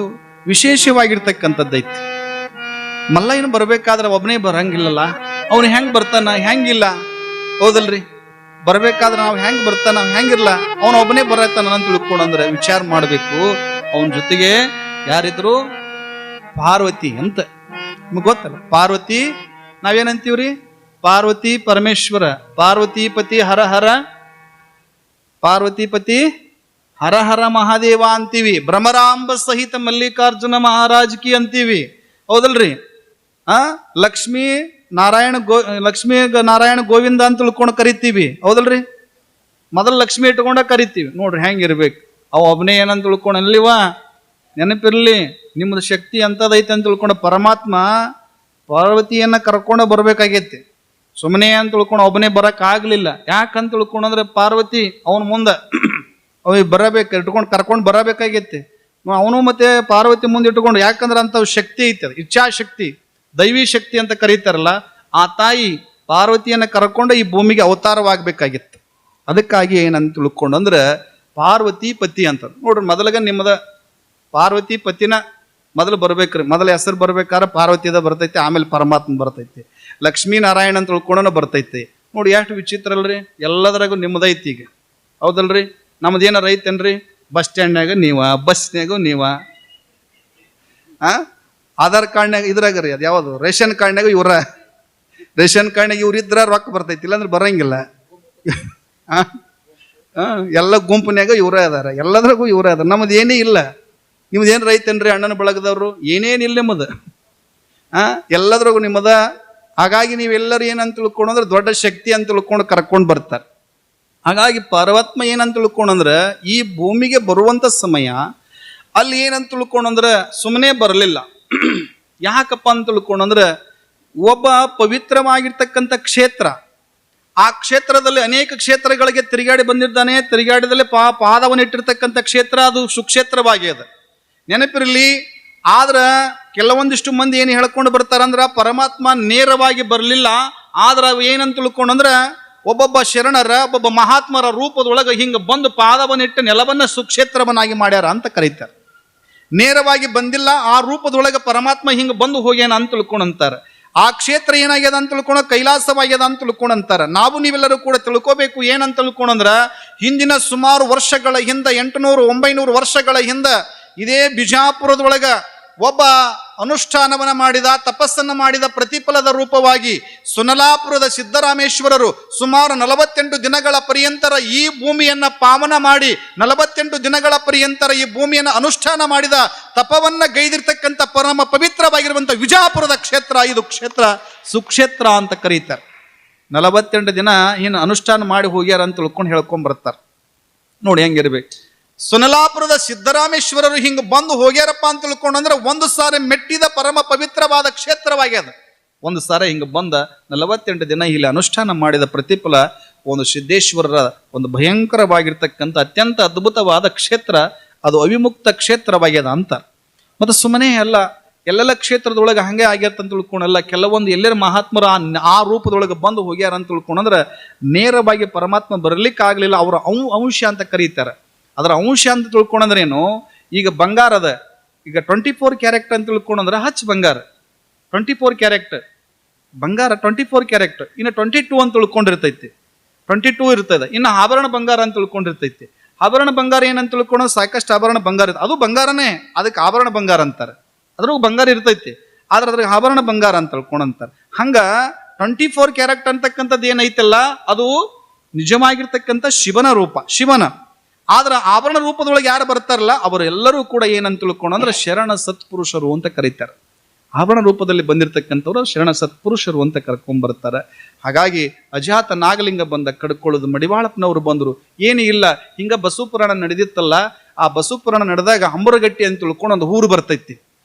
ವಿಶೇಷವಾಗಿರ್ತಕ್ಕಂಥದ್ದೈತಿ. ಮಲ್ಲಯ್ಯನ ಬರ್ಬೇಕಾದ್ರೆ ಒಬ್ಬನೇ ಬರಂಗಿಲ್ಲಲ್ಲ, ಅವನು ಹೆಂಗ್ ಬರ್ತಾನ, ಹೆಂಗಿಲ್ಲ, ಹೌದಲ್ರಿ? ಬರ್ಬೇಕಾದ್ರೆ ನಾವು ಹೆಂಗ್ ಬರ್ತಾನ, ಹೆಂಗಿರ್ಲ, ಅವನು ಒಬ್ಬನೇ ಬರತ್ತಾನ ಅಂತ ತಿಳ್ಕೊಂಡ್ರೆ ವಿಚಾರ ಮಾಡ್ಬೇಕು. ಅವನ ಜೊತೆಗೆ ಯಾರಿದ್ರು, ಪಾರ್ವತಿ ಅಂತ ನಿಮ್ಗೆ ಗೊತ್ತಲ್ಲ. ಪಾರ್ವತಿ ನಾವೇನಂತೀವ್ರಿ, ಪಾರ್ವತಿ ಪರಮೇಶ್ವರ, ಪಾರ್ವತಿಪತಿ ಹರ ಪಾರ್ವತಿಪತಿ ಹರ ಹರ ಮಹಾದೇವ ಅಂತೀವಿ. ಭ್ರಮರಾಂಬ ಸಹಿತ ಮಲ್ಲಿಕಾರ್ಜುನ ಮಹಾರಾಜಕಿ ಅಂತೀವಿ, ಹೌದಲ್ರಿ? ಲಕ್ಷ್ಮೀ ನಾರಾಯಣ ಗೋವಿಂದ ಅಂತ ತಿಳ್ಕೊಂಡು ಕರಿತೀವಿ, ಹೌದಲ್ರಿ? ಮೊದಲು ಲಕ್ಷ್ಮಿ ಇಟ್ಕೊಂಡ ಕರಿತೀವಿ. ನೋಡ್ರಿ ಹೆಂಗಿರ್ಬೇಕು. ಅವ ಒಬ್ಬನೇ ಏನಂತ ತಿಳ್ಕೊಂಡಲ್ಲಿವ, ನೆನಪಿರ್ಲಿ, ನಿಮ್ಮದು ಶಕ್ತಿ ಅಂತದೈತೆ ಅಂತ ತಿಳ್ಕೊಂಡು ಪರಮಾತ್ಮ ಪಾರ್ವತಿಯನ್ನ ಕರ್ಕೊಂಡು ಬರ್ಬೇಕಾಗೈತಿ. ಸುಮ್ಮನೆ ಅಂತ ತಿಳ್ಕೊಂಡು ಒಬ್ಬನೇ ಬರಕ್ಕಾಗ್ಲಿಲ್ಲ. ಯಾಕಂತ ತಿಳ್ಕೊಂಡ್ರೆ ಪಾರ್ವತಿ ಅವನ ಮುಂದೆ ಅವಿಗೆ ಬರಬೇಕು, ಕರ್ಕೊಂಡು ಬರಬೇಕಾಗೈತಿ. ಅವನು ಮತ್ತೆ ಪಾರ್ವತಿ ಮುಂದೆ ಇಟ್ಕೊಂಡು, ಯಾಕಂದ್ರೆ ಅಂತ ಶಕ್ತಿ ಐತೆ, ಇಚ್ಛಾಶಕ್ತಿ, ದೈವಿ ಶಕ್ತಿ ಅಂತ ಕರೀತಾರಲ್ಲ, ಆ ತಾಯಿ ಪಾರ್ವತಿಯನ್ನ ಕರ್ಕೊಂಡು ಈ ಭೂಮಿಗೆ ಅವತಾರವಾಗಬೇಕಾಗಿತ್ತು. ಅದಕ್ಕಾಗಿ ಏನಂತ ತಿಳ್ಕೊಂಡು ಅಂದ್ರೆ ಪಾರ್ವತಿ ಪತಿ ಅಂತ ನೋಡ್ರಿ. ಮೊದಲಾಗ ನಿಮ್ಮದ ಪಾರ್ವತಿ ಪತಿನ ಮೊದಲು ಬರ್ಬೇಕ್ರಿ. ಮೊದಲ ಹೆಸರು ಬರ್ಬೇಕಾದ್ರೆ ಪಾರ್ವತಿದ ಬರ್ತೈತಿ, ಆಮೇಲೆ ಪರಮಾತ್ಮ ಬರ್ತೈತಿ. ಲಕ್ಷ್ಮೀನಾರಾಯಣ ಅಂತ ತಿಳ್ಕೊಂಡ ಬರ್ತೈತಿ. ನೋಡಿ ಎಷ್ಟು ವಿಚಿತ್ರ ಅಲ್ರಿ. ಎಲ್ಲದರಾಗೂ ನಿಮ್ಮದೈತಿ ಈಗ, ಹೌದಲ್ರಿ? ನಮ್ದೇನಾರ ಐತೇನ್ರಿ? ಬಸ್ ಸ್ಟ್ಯಾಂಡ್ನಾಗ ನೀವ, ಬಸ್ನಾಗೂ ನೀವ, ಆಧಾರ್ ಕಾರ್ಡ್ನಾಗ ಇದ್ರಾಗ ರೀ ಅದು ಯಾವುದು ರೇಷನ್ ಕಾರ್ಡ್ನಾಗ ಇವರ, ರೇಷನ್ ಕಾರ್ಡ್ನಾಗ ಇವ್ರು ಇದ್ರ ರೊಕ್ಕ ಬರ್ತೈತಿ, ಇಲ್ಲಾಂದ್ರೆ ಬರಂಗಿಲ್ಲ. ಎಲ್ಲ ಗುಂಪಿನಾಗ ಇವರೇ ಅದಾರ, ಎಲ್ಲದ್ರಾಗೂ ಇವರೇ ಅದಾರ. ನಮ್ಮದು ಏನೇ ಇಲ್ಲ. ನಿಮ್ದು ಏನ್ ರೈತೇನ್ರಿ? ಅಣ್ಣನ ಬಳಗದವ್ರು ಏನೇನಿಲ್ಲ ನಿಮ್ಮದು, ಎಲ್ಲದ್ರಾಗೂ ನಿಮ್ಮದ. ಹಾಗಾಗಿ ನೀವೆಲ್ಲರೂ ಏನಂತ ತಿಳ್ಕೊಂಡ್ರೆ ದೊಡ್ಡ ಶಕ್ತಿ ಅಂತ ತಿಳ್ಕೊಂಡು ಕರ್ಕೊಂಡು ಬರ್ತಾರೆ. ಹಾಗಾಗಿ ಪರಮಾತ್ಮ ಏನಂತ ತಿಳ್ಕೊಂಡ್ರೆ ಈ ಭೂಮಿಗೆ ಬರುವಂತ ಸಮಯ ಅಲ್ಲಿ ಏನಂತ ತಿಳ್ಕೊಂಡ್ರೆ ಸುಮ್ಮನೆ ಬರಲಿಲ್ಲ. ಯಾಕಪ್ಪ ಅಂತ ತಿಳ್ಕೊಂಡ್ರೆ ಒಬ್ಬ ಪವಿತ್ರವಾಗಿರ್ತಕ್ಕಂಥ ಕ್ಷೇತ್ರ, ಆ ಕ್ಷೇತ್ರದಲ್ಲಿ ಅನೇಕ ಕ್ಷೇತ್ರಗಳಿಗೆ ತಿರುಗಾಡಿ ಬಂದಿದ್ದಾನೆ. ತಿರುಗಾಡಿದಲ್ಲಿ ಪಾದವನ್ನಿಟ್ಟಿರ್ತಕ್ಕಂಥ ಕ್ಷೇತ್ರ ಅದು ಸುಕ್ಷೇತ್ರವಾಗಿದೆ, ನೆನಪಿರಲಿ. ಆದ್ರ ಕೆಲವೊಂದಿಷ್ಟು ಮಂದಿ ಏನು ಹೇಳ್ಕೊಂಡು ಬರ್ತಾರಂದ್ರ ಪರಮಾತ್ಮ ನೇರವಾಗಿ ಬರಲಿಲ್ಲ. ಆದ್ರ ಏನಂತ ತಿಳ್ಕೊಂಡ್ರ ಒಬ್ಬೊಬ್ಬ ಶರಣರ ಒಬ್ಬೊಬ್ಬ ಮಹಾತ್ಮರ ರೂಪದೊಳಗೆ ಹಿಂಗ ಬಂದು ಪಾದವನ್ನಿಟ್ಟು ನೆಲವನ್ನ ಸುಕ್ಷೇತ್ರವನ್ನಾಗಿ ಮಾಡ್ಯಾರ ಅಂತ ಕರೀತಾರೆ. ನೇರವಾಗಿ ಬಂದಿಲ್ಲ, ಆ ರೂಪದೊಳಗೆ ಪರಮಾತ್ಮ ಹಿಂಗ ಬಂದು ಹೋಗ್ಯಾನ ಅಂತ ತಿಳ್ಕೊಂಡಂತಾರ. ಆ ಕ್ಷೇತ್ರ ಏನಾಗ್ಯದ ಅಂತ ತಿಳ್ಕೊಂಡ ಕೈಲಾಸವಾಗ್ಯದ ಅಂತ ತಿಳ್ಕೊಂಡಂತಾರ. ನಾವು ನೀವೆಲ್ಲರೂ ಕೂಡ ತಿಳ್ಕೋಬೇಕು ಏನಂತ ತಿಳ್ಕೊಂಡ್ರ ಹಿಂದಿನ ಸುಮಾರು ವರ್ಷಗಳ ಹಿಂದ 800-900 ವರ್ಷಗಳ ಹಿಂದ ಇದೇ ಬಿಜಾಪುರದೊಳಗ ಒಬ್ಬ ಅನುಷ್ಠಾನವನ್ನ ಮಾಡಿದ, ತಪಸ್ಸನ್ನ ಮಾಡಿದ ಪ್ರತಿಫಲದ ರೂಪವಾಗಿ ಸುನಲಾಪುರದ ಸಿದ್ದರಾಮೇಶ್ವರರು ಸುಮಾರು 48 ದಿನಗಳ ಪರ್ಯಂತರ ಈ ಭೂಮಿಯನ್ನ ಪಾವನ ಮಾಡಿ 48 ದಿನಗಳ ಪರ್ಯಂತರ ಈ ಭೂಮಿಯನ್ನ ಅನುಷ್ಠಾನ ಮಾಡಿದ ತಪವನ್ನ ಗೈದಿರ್ತಕ್ಕಂಥ ಪರಮ ಪವಿತ್ರವಾಗಿರುವಂಥ ವಿಜಾಪುರದ ಕ್ಷೇತ್ರ ಇದು ಕ್ಷೇತ್ರ ಸುಕ್ಷೇತ್ರ ಅಂತ ಕರೀತಾರೆ. 48 ದಿನ ಏನು ಅನುಷ್ಠಾನ ಮಾಡಿ ಹೋಗ್ಯಾರ ಅಂತ ತಿಳ್ಕೊಂಡು ಹೇಳ್ಕೊಂಡ್ ಬರ್ತಾರೆ. ನೋಡಿ ಹೆಂಗಿರ್ಬೇಕು. ಸುನಲಾಪುರದ ಸಿದ್ದರಾಮೇಶ್ವರರು ಹಿಂಗ ಬಂದು ಹೋಗ್ಯಾರಪ್ಪ ಅಂತ ತಿಳ್ಕೊಂಡ್ರೆ ಒಂದು ಸಾರಿ ಮೆಟ್ಟಿದ ಪರಮ ಪವಿತ್ರವಾದ ಕ್ಷೇತ್ರವಾಗ್ಯದ. ಒಂದು ಸಾರಿ ಹಿಂಗ ಬಂದ 48 ದಿನ ಇಲ್ಲಿ ಅನುಷ್ಠಾನ ಮಾಡಿದ ಪ್ರತಿಫಲ ಒಂದು ಸಿದ್ದೇಶ್ವರರ ಒಂದು ಭಯಂಕರವಾಗಿರ್ತಕ್ಕಂಥ ಅತ್ಯಂತ ಅದ್ಭುತವಾದ ಕ್ಷೇತ್ರ, ಅದು ಅವಿಮುಕ್ತ ಕ್ಷೇತ್ರವಾಗ್ಯದ ಅಂತ. ಮತ್ತು ಸುಮ್ಮನೆ ಎಲ್ಲೆಲ್ಲ ಕ್ಷೇತ್ರದೊಳಗೆ ಹಂಗೆ ಆಗ್ಯಾರ ಅಂತ ತಿಳ್ಕೊಂಡಲ್ಲ. ಕೆಲವೊಂದು ಎಲ್ಲರ ಮಹಾತ್ಮರು ಆ ರೂಪದೊಳಗೆ ಬಂದು ಹೋಗ್ಯಾರ ಅಂತ ತಿಳ್ಕೊಂಡ್ರೆ ನೇರವಾಗಿ ಪರಮಾತ್ಮ ಬರಲಿಕ್ಕಾಗಲಿಲ್ಲ. ಅವರ ಅಂಶ ಅಂತ ಕರೀತಾರೆ. ಅದರ ಅಂಶ ಅಂತ ತಿಳ್ಕೊಂಡ್ರೆ ಏನು, ಈಗ ಬಂಗಾರದ ಈಗ 24 ಕ್ಯಾರೆಕ್ಟ್ ಅಂತ ತಿಳ್ಕೊಂಡ್ರೆ ಹಚ್ ಬಂಗಾರ 24 ಕ್ಯಾರೆಕ್ಟ್ ಬಂಗಾರ 24 ಕ್ಯಾರೆಕ್ಟ್. ಇನ್ನು 22 ಅಂತ ತಿಳ್ಕೊಂಡಿರ್ತೈತಿ, 22 ಇರ್ತದೆ. ಇನ್ನು ಆಭರಣ ಬಂಗಾರ ಅಂತ ತಿಳ್ಕೊಂಡಿರ್ತೈತಿ. ಆಭರಣ ಬಂಗಾರ ಏನಂತ ತಿಳ್ಕೊಂಡ್ರೆ ಸಾಕಷ್ಟು ಆಭರಣ ಬಂಗಾರ ಇರ್ತದೆ, ಅದು ಬಂಗಾರನೇ, ಅದಕ್ಕೆ ಆಭರಣ ಬಂಗಾರ ಅಂತಾರೆ. ಅದ್ರಾಗ ಬಂಗಾರ ಇರ್ತೈತಿ, ಆದ್ರೆ ಅದ್ರಾಗ ಆಭರಣ ಬಂಗಾರ ಅಂತ ತಿಳ್ಕೊಂಡಂತಾರೆ. ಹಂಗ 24 ಕ್ಯಾರೆಕ್ಟ್ ಅಂತಕ್ಕಂಥದ್ದು ಏನೈತಲ್ಲ ಅದು ನಿಜವಾಗಿರ್ತಕ್ಕಂಥ ಶಿವನ ರೂಪ, ಶಿವನ. ಆದ್ರೆ ಆಭರಣ ರೂಪದೊಳಗೆ ಯಾರು ಬರ್ತಾರಲ್ಲ ಅವರೆಲ್ಲರೂ ಕೂಡ ಏನಂತ ತಿಳ್ಕೊಂಡ್ರೆ ಶರಣ ಸತ್ಪುರುಷರು ಅಂತ ಕರೀತಾರೆ. ಆಭರಣ ರೂಪದಲ್ಲಿ ಬಂದಿರತಕ್ಕಂಥವ್ರು ಶರಣ ಸತ್ಪುರುಷರು ಅಂತ ಕರ್ಕೊಂಡ್ ಬರ್ತಾರೆ. ಹಾಗಾಗಿ ಅಜಾತ ನಾಗಲಿಂಗ ಬಂದ ಕಡ್ಕೊಳ್ಳೋದು, ಮಡಿವಾಳಪ್ಪನವರು ಬಂದರು, ಏನು ಇಲ್ಲ ಹಿಂಗ ಬಸವ ಪುರಾಣ ನಡೆದಿತ್ತಲ್ಲ. ಆ ಬಸವ ಪುರಾಣ ನಡೆದಾಗ ಅಂಬರಗಟ್ಟಿ ಅಂತ ತಿಳ್ಕೊಂಡು ಒಂದು ಊರು ಬರ್ತೈತಿ.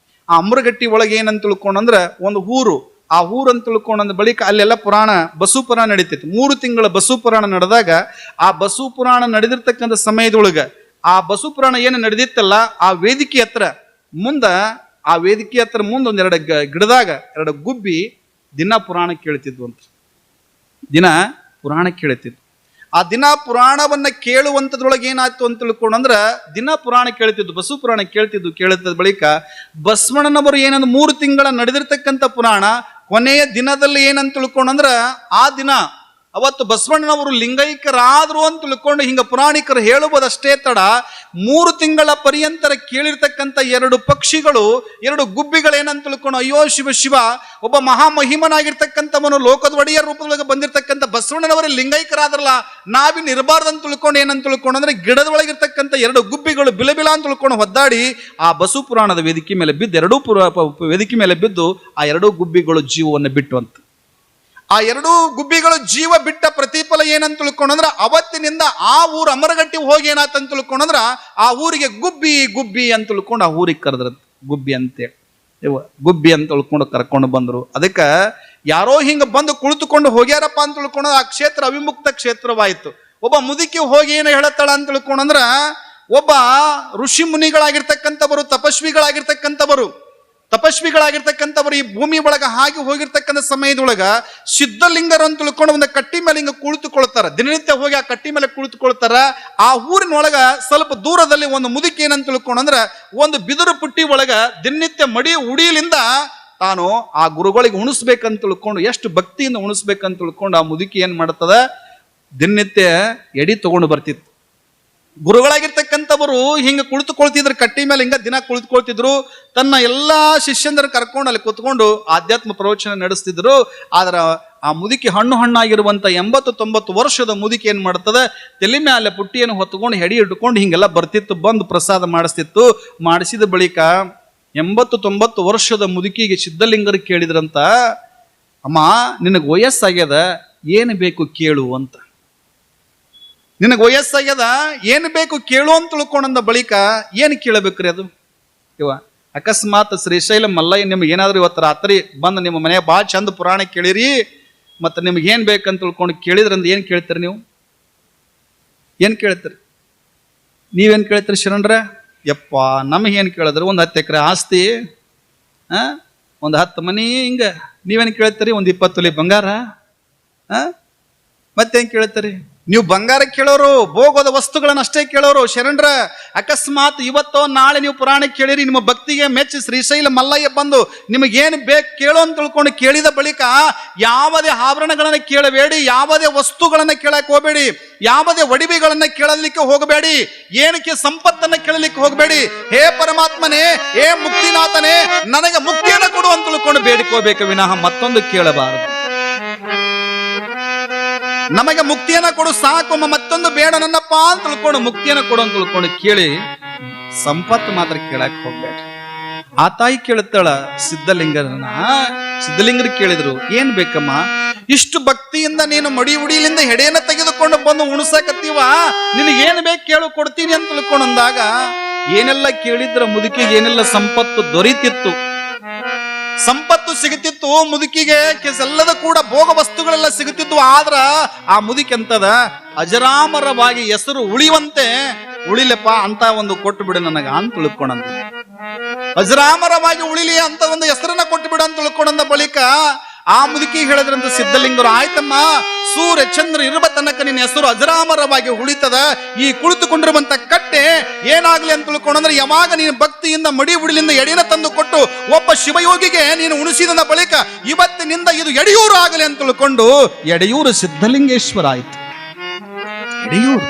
ಆ ಅಂಬರಗಟ್ಟಿ ಒಳಗೆ ಏನಂತ ತಿಳ್ಕೊಂಡ್ರೆ ಒಂದು ಊರು, ಆ ಊರು ಅಂತ ತಿಳ್ಕೊಂಡ ಬಳಿಕ ಅಲ್ಲೆಲ್ಲ ಪುರಾಣ ಬಸವ ಪುರಾಣ ನಡೀತೈತಿ. 3 ತಿಂಗಳ ಬಸವ ಪುರಾಣ ನಡೆದಾಗ ಆ ಬಸವ ಪುರಾಣ ನಡೆದಿರ್ತಕ್ಕಂಥ ಸಮಯದೊಳಗ ಆ ಬಸವ ಪುರಾಣ ಏನು ನಡೆದಿತ್ತಲ್ಲ ಆ ವೇದಿಕೆ ಹತ್ರ ಮುಂದೆ ಒಂದೆರಡು ಗಿಡದಾಗ 2 ಗುಬ್ಬಿ ದಿನ ಪುರಾಣ ಕೇಳ್ತಿದ್ವು ಅಂತ. ದಿನ ಪುರಾಣ ಕೇಳ್ತಿದ್ವು. ಆ ದಿನ ಪುರಾಣವನ್ನ ಕೇಳುವಂಥದ್ರೊಳಗೆ ಏನಾಯ್ತು ಅಂತ ತಿಳ್ಕೊಂಡ್ರೆ ದಿನ ಪುರಾಣ ಕೇಳ್ತಿದ್ದು, ಬಸವ ಪುರಾಣ ಕೇಳುತ್ತಿದ್ದ ಬಳಿಕ ಬಸವಣ್ಣನವರು ಏನಂದ್ರೆ 3 ತಿಂಗಳ ನಡೆದಿರ್ತಕ್ಕಂಥ ಪುರಾಣ ಕೊನೆಯ ದಿನದಲ್ಲಿ ಏನಂತ ತಿಳ್ಕೊಂಡ್ರೆ ಆ ದಿನ ಅವತ್ತು ಬಸವಣ್ಣನವರು ಲಿಂಗೈಕ್ಯರಾದ್ರು ಅಂತ ತಿಳ್ಕೊಂಡು ಹಿಂಗ ಪುರಾಣಿಕರು ಹೇಳುವುದಷ್ಟೇ ತಡ 3 ತಿಂಗಳ ಪರ್ಯಂತರ ಕೇಳಿರ್ತಕ್ಕಂಥ 2 ಪಕ್ಷಿಗಳು 2 ಗುಬ್ಬಿಗಳು ಏನಂತ ತಿಳ್ಕೊಂಡು ಅಯ್ಯೋ ಶಿವ ಶಿವ, ಒಬ್ಬ ಮಹಾಮಹಿಮನಾಗಿರ್ತಕ್ಕಂಥವನು ಲೋಕದ ಒಡೆಯ ರೂಪದೊಳಗೆ ಬಂದಿರತಕ್ಕಂಥ ಬಸವಣ್ಣನವರೇ ಲಿಂಗೈಕ್ಯರಾದ್ರಲ್ಲ, ನಾವಿನ್ ಇರಬಾರ್ದಂತ ತಿಳ್ಕೊಂಡು ಏನಂತ ತಿಳ್ಕೊಂಡ್ರೆ ಗಿಡದ ಒಳಗಿರ್ತಕ್ಕಂಥ 2 ಗುಬ್ಬಿಗಳು ಬಿಲಬಿಲ ಅಂತ ತಿಳ್ಕೊಂಡು ಒದ್ದಾಡಿ ಆ ಬಸವ ಪುರಾಣದ ವೇದಿಕೆ ಮೇಲೆ ಬಿದ್ದು ವೇದಿಕೆ ಮೇಲೆ ಬಿದ್ದು ಆ 2 ಗುಬ್ಬಿಗಳು ಜೀವವನ್ನು ಬಿಟ್ಟು ಅಂತ. ಆ 2 ಗುಬ್ಬಿಗಳು ಜೀವ ಬಿಟ್ಟ ಪ್ರತಿಫಲ ಏನಂತ ತಿಳ್ಕೊಂಡ್ರೆ ಅವತ್ತಿನಿಂದ ಆ ಊರು ಅಮರಗಟ್ಟಿ ಹೋಗಿ ಏನಾಯ್ತಂತ ತಿಳ್ಕೊಂಡ್ರ ಆ ಊರಿಗೆ ಗುಬ್ಬಿ ಗುಬ್ಬಿ ಅಂತ ತಿಳ್ಕೊಂಡು ಆ ಊರಿಗೆ ಕರೆದ್ರ ಗುಬ್ಬಿ ಅಂತೇಳಿ ಗುಬ್ಬಿ ಅಂತ ತಿಳ್ಕೊಂಡು ಕರ್ಕೊಂಡು ಬಂದ್ರು. ಅದಕ್ಕೆ ಯಾರೋ ಹಿಂಗ ಬಂದು ಕುಳಿತುಕೊಂಡು ಹೋಗ್ಯಾರಪ್ಪ ಅಂತ ತಿಳ್ಕೊಂಡ್ರೆ ಆ ಕ್ಷೇತ್ರ ಅವಿಮುಕ್ತ ಕ್ಷೇತ್ರವಾಯಿತು. ಒಬ್ಬ ಮುದುಕಿ ಹೋಗಿ ಏನು ಹೇಳತ್ತಾಳ ಅಂತ ತಿಳ್ಕೊಂಡ್ರ ಒಬ್ಬ ಋಷಿ ಮುನಿಗಳಾಗಿರ್ತಕ್ಕಂಥವರು, ತಪಸ್ವಿಗಳಾಗಿರ್ತಕ್ಕಂಥವರು ತಪಸ್ವಿಗಳಾಗಿರ್ತಕ್ಕಂಥವ್ರು ಈ ಭೂಮಿ ಒಳಗ ಹಾಗೆ ಹೋಗಿರ್ತಕ್ಕಂಥ ಸಮಯದೊಳಗ ಸಿದ್ಧಲಿಂಗರು ಅಂತ ತಿಳ್ಕೊಂಡು ಒಂದು ಕಟ್ಟಿ ಮೇಲೆ ಹಿಂಗ ಕುಳಿತುಕೊಳ್ತಾರ. ದಿನನಿತ್ಯ ಹೋಗಿ ಆ ಕಟ್ಟಿ ಮೇಲೆ ಕುಳಿತುಕೊಳ್ತಾರ. ಆ ಊರಿನೊಳಗ ಸ್ವಲ್ಪ ದೂರದಲ್ಲಿ ಒಂದು ಮುದುಕಿ ಏನಂತ ತಿಳ್ಕೊಂಡು ಅಂದ್ರ ಒಂದು ಬಿದಿರು ಪುಟ್ಟಿ ಒಳಗ ದಿನನಿತ್ಯ ಮಡಿ ಉಡಿಲಿಂದ ತಾನು ಆ ಗುರುಗಳಿಗೆ ಉಣಿಸ್ಬೇಕಂತ ತಿಳ್ಕೊಂಡು, ಎಷ್ಟು ಭಕ್ತಿಯಿಂದ ಉಣಿಸ್ಬೇಕಂತ ತಿಳ್ಕೊಂಡು ಆ ಮುದುಕಿ ಏನ್ ಮಾಡ್ತದ, ದಿನನಿತ್ಯ ಎಡಿ ತಗೊಂಡು ಬರ್ತಿತ್ತು. ಗುರುಗಳಾಗಿರ್ತಕ್ಕಂಥವರು ಹಿಂಗ ಕುಳಿತುಕೊಳ್ತಿದ್ರು, ಕಟ್ಟಿ ಮೇಲೆ ಹಿಂಗ ದಿನ ಕುಳಿತುಕೊಳ್ತಿದ್ರು. ತನ್ನ ಎಲ್ಲಾ ಶಿಷ್ಯಂದ್ರ ಕರ್ಕೊಂಡು ಅಲ್ಲಿ ಕುತ್ಕೊಂಡು ಆಧ್ಯಾತ್ಮ ಪ್ರವಚನ ನಡೆಸ್ತಿದ್ರು. ಆದ್ರ ಆ ಮುದುಕಿ ಹಣ್ಣಾಗಿರುವಂತ 80-90 ವರ್ಷದ ಮುದುಕಿ ಏನ್ ಮಾಡ್ತದ, ತಲೆ ಮೇಲೆ ಪುಟ್ಟಿಯನ್ನು ಹೊತ್ಕೊಂಡು ಹೆಡಿ ಇಟ್ಕೊಂಡು ಹಿಂಗೆಲ್ಲ ಬರ್ತಿತ್ತು, ಬಂದು ಪ್ರಸಾದ ಮಾಡಿಸ್ತಿತ್ತು. ಮಾಡಿಸಿದ ಬಳಿಕ 80-90 ವರ್ಷದ ಮುದುಕಿಗೆ ಸಿದ್ಧಲಿಂಗರು ಕೇಳಿದ್ರಂತ, ಅಮ್ಮ ನಿನಗೆ ವಯಸ್ಸಾಗ್ಯದ, ಏನು ಬೇಕು ಕೇಳು ಅಂತ. ನಿನಗೆ ವಯಸ್ಸಾಗ್ಯದ, ಏನು ಬೇಕು ಕೇಳು ಅಂತ ತಿಳ್ಕೊಂಡ ಬಳಿಕ ಏನು ಕೇಳಬೇಕ್ರಿ ಅದು? ಇವ ಅಕಸ್ಮಾತ್ ಶ್ರೀಶೈಲ ಮಲ್ಲಯ್ಯ ನಿಮ್ಗೆ ಏನಾದ್ರೂ ಇವತ್ತು ರಾತ್ರಿ ಬಂದು ನಿಮ್ಮ ಮನೆಯ ಭಾಳ ಚಂದ ಪುರಾಣ ಕೇಳಿರಿ, ಮತ್ತು ನಿಮ್ಗೆ ಏನು ಬೇಕಂತ ತಿಳ್ಕೊಂಡು ಕೇಳಿದ್ರಂದ ಏನು ಕೇಳ್ತೀರಿ ನೀವು? ಏನು ಕೇಳ್ತೀರಿ? ನೀವೇನು ಕೇಳ್ತೀರಿ ಶರಣರ? ಯಪ್ಪ ನಮಗೇನು ಕೇಳಿದ್ರು, ಒಂದು 10 ಎಕರೆ ಆಸ್ತಿ, ಒಂದು 10 ಮನಿ, ಹಿಂಗ ನೀವೇನು ಕೇಳ್ತೀರಿ? ಒಂದು 20 ತೊಲೆ ಬಂಗಾರ, ಮತ್ತೇನು ಕೇಳ್ತೀರಿ? ನೀವು ಬಂಗಾರ ಕೇಳೋರು, ಭೋಗದ ವಸ್ತುಗಳನ್ನ ಅಷ್ಟೇ ಕೇಳೋರು ಶರಣರ. ಅಕಸ್ಮಾತ್ ಇವತ್ತೋ ನಾಳೆ ನೀವು ಪುರಾಣ ಕೇಳಿರಿ, ನಿಮ್ಮ ಭಕ್ತಿಗೆ ಮೆಚ್ಚಿ ಶ್ರೀಶೈಲ ಮಲ್ಲಯ್ಯ ಬಂದು ನಿಮಗೇನು ಬೇಕು ಕೇಳು ಅಂತ ತಿಳ್ಕೊಂಡು ಕೇಳಿದ ಬಳಿಕ ಯಾವುದೇ ಆಭರಣಗಳನ್ನ ಕೇಳಬೇಡಿ, ಯಾವುದೇ ವಸ್ತುಗಳನ್ನ ಕೇಳಕ್ ಹೋಗಬೇಡಿ, ಯಾವುದೇ ಒಡವೆಗಳನ್ನ ಕೇಳಲಿಕ್ಕೆ ಹೋಗಬೇಡಿ, ಏನಕ್ಕೆ ಸಂಪತ್ತನ್ನ ಕೇಳಲಿಕ್ಕೆ ಹೋಗಬೇಡಿ. ಹೇ ಪರಮಾತ್ಮನೇ, ಹೇ ಮುಕ್ತಿನಾಥನೇ, ನನಗೆ ಮುಕ್ತಿಯನ್ನು ಕೊಡು ಅಂತ ತಿಳ್ಕೊಂಡು ಬೇಡಿಕೋಬೇಕು ವಿನಃ ಮತ್ತೊಂದು ಕೇಳಬಾರದು. ನಮಗೆ ಮುಕ್ತಿಯನ್ನ ಕೊಡು ಸಾಕು, ಮತ್ತೊಂದು ಬೇಡ ನನ್ನಪ್ಪ ಅಂತ ತಿಳ್ಕೊಂಡು ಮುಕ್ತಿಯನ್ನ ಕೊಡು ಅಂತ ತಿಳ್ಕೊಂಡು ಕೇಳಿ ಸಂಪತ್ತು ಮಾತ್ರ ಕೇಳಕ್ ಹೋಗ್ಬೇಡ್ರಿ. ಆ ತಾಯಿ ಕೇಳುತ್ತಾಳ ಸಿದ್ಧಲಿಂಗರನ್ನ. ಸಿದ್ಧಲಿಂಗರು ಕೇಳಿದ್ರು, ಏನ್ ಬೇಕಮ್ಮ? ಇಷ್ಟು ಭಕ್ತಿಯಿಂದ ನೀನು ಮಡಿ ಉಡಿಲಿಂದ ಹೆಡೆಯನ್ನ ತೆಗೆದುಕೊಂಡು ಬಂದು ಉಣಸಕತ್ತೀವ, ನಿನಗೇನು ಬೇಕು ಕೇಳು, ಕೊಡ್ತೀನಿ ಅಂತ ತಿಳ್ಕೊಂಡು ಅಂದಾಗ ಏನೆಲ್ಲ ಕೇಳಿದ್ರ ಮುದುಕಿಗೆ ಏನೆಲ್ಲ ಸಂಪತ್ತು ದೊರೀತಿತ್ತು, ಸಂಪತ್ತು ಸಿಗುತ್ತಿತ್ತು ಮುದುಕಿಗೆ, ಎಲ್ಲದ ಕೂಡ ಭೋಗ ವಸ್ತುಗಳೆಲ್ಲ ಸಿಗುತ್ತಿತ್ತು. ಆದ್ರ ಆ ಮುದುಕಿ ಅಂತದ, ಅಜರಾಮರವಾಗಿ ಹೆಸರು ಉಳಿಯುವಂತೆ ಉಳಿಲಪ್ಪ ಅಂತ ಒಂದು ಕೊಟ್ಟು ಬಿಡು ನನಗ ಅಂತ ತಿಳ್ಕೊಂಡಂತ. ಅಜರಾಮರವಾಗಿ ಉಳಿಲಿ ಅಂತ ಒಂದು ಹೆಸರನ್ನ ಕೊಟ್ಟು ಬಿಡು ಅಂತ ತಿಳ್ಕೊಂಡ ಬಳಿಕ ಆ ಮುದುಕಿ ಹೇಳಿದ್ರಂತ ಸಿದ್ಧಲಿಂಗರು, ಆಯ್ತಮ್ಮ, ಸೂರ್ಯ ಚಂದ್ರ ಇರುವ ತನಕ ನಿನ್ನ ಹೆಸರು ಅಜರಾಮರವಾಗಿ ಉಳಿತದ. ಈ ಕುಳಿತುಕೊಂಡಿರುವಂತ ಕಟ್ಟೆ ಏನಾಗ್ಲಿ ಅಂತ ತಿಳ್ಕೊಂಡ್ರೆ, ಯಾವಾಗ ನೀನು ಭಕ್ತಿಯಿಂದ ಮಡಿ ಉಡಿಲಿಂದ ಎಡೆನ ತಂದು ಕೊಟ್ಟು ಒಬ್ಬ ಶಿವಯೋಗಿಗೆ ನೀನು ಉಣಿಸಿದ ಬಳಿಕ ಇವತ್ತಿನಿಂದ ಇದು ಎಡೆಯೂರು ಆಗಲಿ ಅಂತ ತಿಳ್ಕೊಂಡು ಎಡೆಯೂರು ಸಿದ್ಧಲಿಂಗೇಶ್ವರ ಆಯ್ತು. ಎಡೆಯೂರು,